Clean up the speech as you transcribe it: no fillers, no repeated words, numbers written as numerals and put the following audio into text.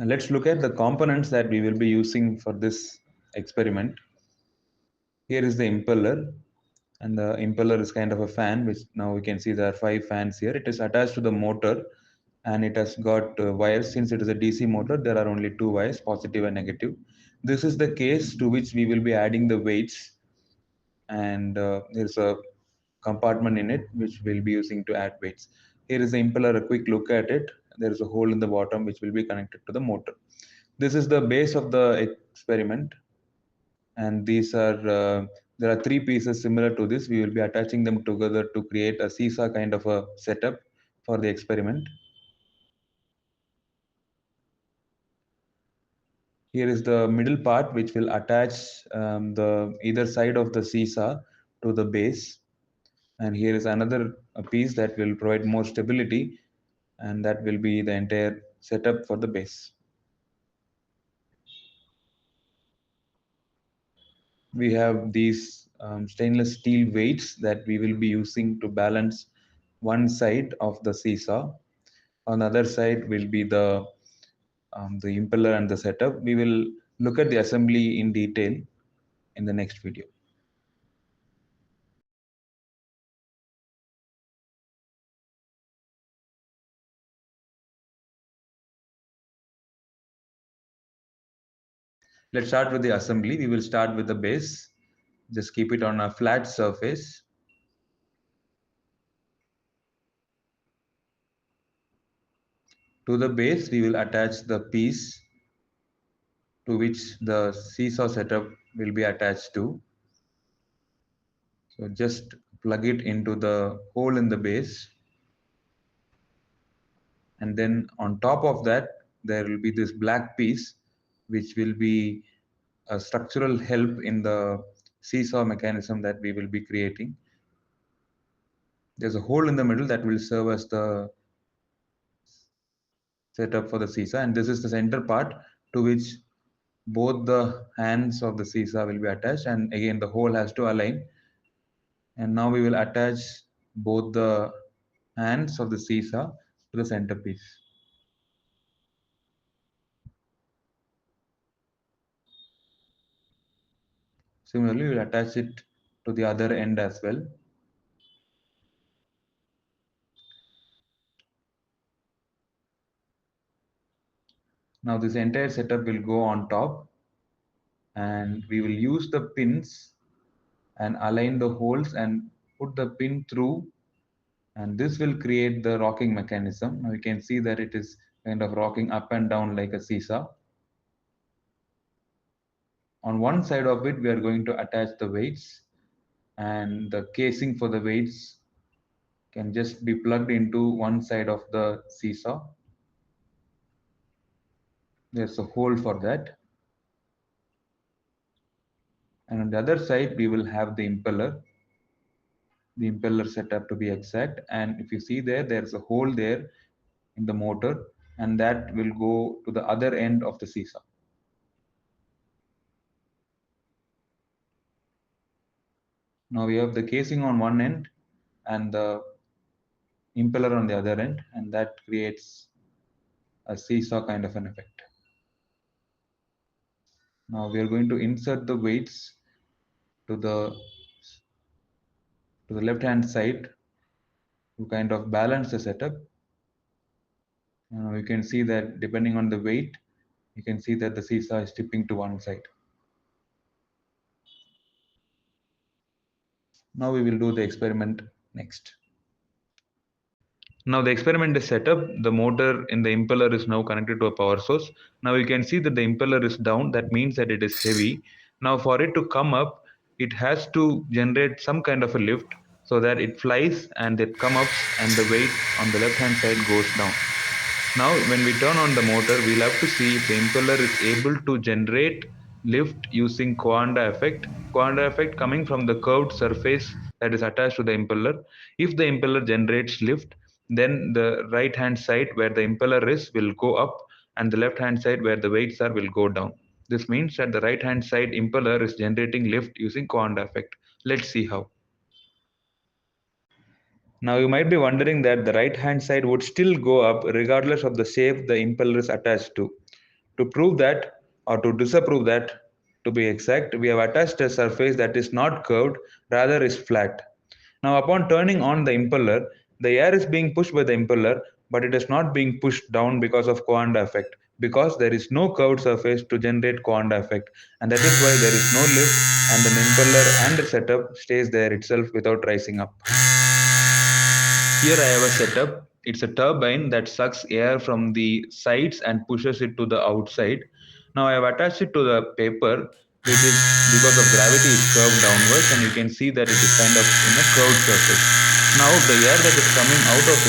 Let's look at the components that we will be using for this experiment. Here is the impeller, and the impeller is kind of a fan, which now we can see there are 5 fans here. It is attached to the motor, and it has got wires. Since it is a DC motor, there are only 2 wires, positive and negative. This is the case to which we will be adding the weights, and there's a compartment in it which we'll be using to add weights. Here is the impeller, a quick look at it. There is a hole in the bottom which will be connected to the motor. This is the base of the experiment, and these are there are 3 pieces similar to this. We will be attaching them together to create a seesaw kind of a setup for the experiment. Here is the middle part which will attach the either side of the seesaw to the base, and here is another piece that will provide more stability, and that will be the entire setup for the base. We have these stainless steel weights that we will be using to balance one side of the seesaw. On the other side will be the impeller and the setup. We will look at the assembly in detail in the next video. Let's start with the assembly. We will start with the base. Just keep it on a flat surface. To the base, we will attach the piece to which the seesaw setup will be attached to. So just plug it into the hole in the base, and then on top of that there will be this black piece which will be a structural help in the seesaw mechanism that we will be creating. There's a hole in the middle that will serve as the setup for the seesaw, and this is the center part to which both the hands of the seesaw will be attached, and again the hole has to align. And now we will attach both the hands of the seesaw to the centerpiece. Similarly, we will attach it to the other end as well. Now this entire setup will go on top, and we will use the pins and align the holes and put the pin through, and this will create the rocking mechanism. Now you can see that it is kind of rocking up and down like a seesaw. On one side of it, we are going to attach the weights, and the casing for the weights can just be plugged into one side of the seesaw. There's a hole for that. And on the other side, we will have the impeller setup to be exact. And if you see there, there's a hole there in the motor, and that will go to the other end of the seesaw. Now we have the casing on one end and the impeller on the other end, and that creates a seesaw kind of an effect. Now we are going to insert the weights to the left hand side to kind of balance the setup. You can see that depending on the weight, you can see that the seesaw is tipping to one side. Now we will do the experiment next. Now the experiment is set up. The motor in the impeller is now connected to a power source. Now you can see that the impeller is down. That means that it is heavy. Now for it to come up, it has to generate some kind of a lift so that it flies and it comes up, and the weight on the left hand side goes down. Now when we turn on the motor, we'll have to see if the impeller is able to generate lift using Coanda effect. Coanda effect coming from the curved surface that is attached to the impeller. If the impeller generates lift, then the right hand side where the impeller is will go up, and the left hand side where the weights are will go down. This means that the right hand side impeller is generating lift using Coanda effect. Let's see how. Now you might be wondering that the right hand side would still go up regardless of the shape the impeller is attached to. To prove that, or to disapprove that, to be exact, we have attached a surface that is not curved, rather is flat. Now, upon turning on the impeller, the air is being pushed by the impeller, but it is not being pushed down because of Coanda effect, because there is no curved surface to generate Coanda effect, and that is why there is no lift, and the impeller and the setup stays there itself without rising up. Here I have a setup. It's a turbine that sucks air from the sides and pushes it to the outside. Now I have attached it to the paper, which is because of gravity is curved downwards, and you can see that it is kind of in a curved surface. Now the air that is coming out of it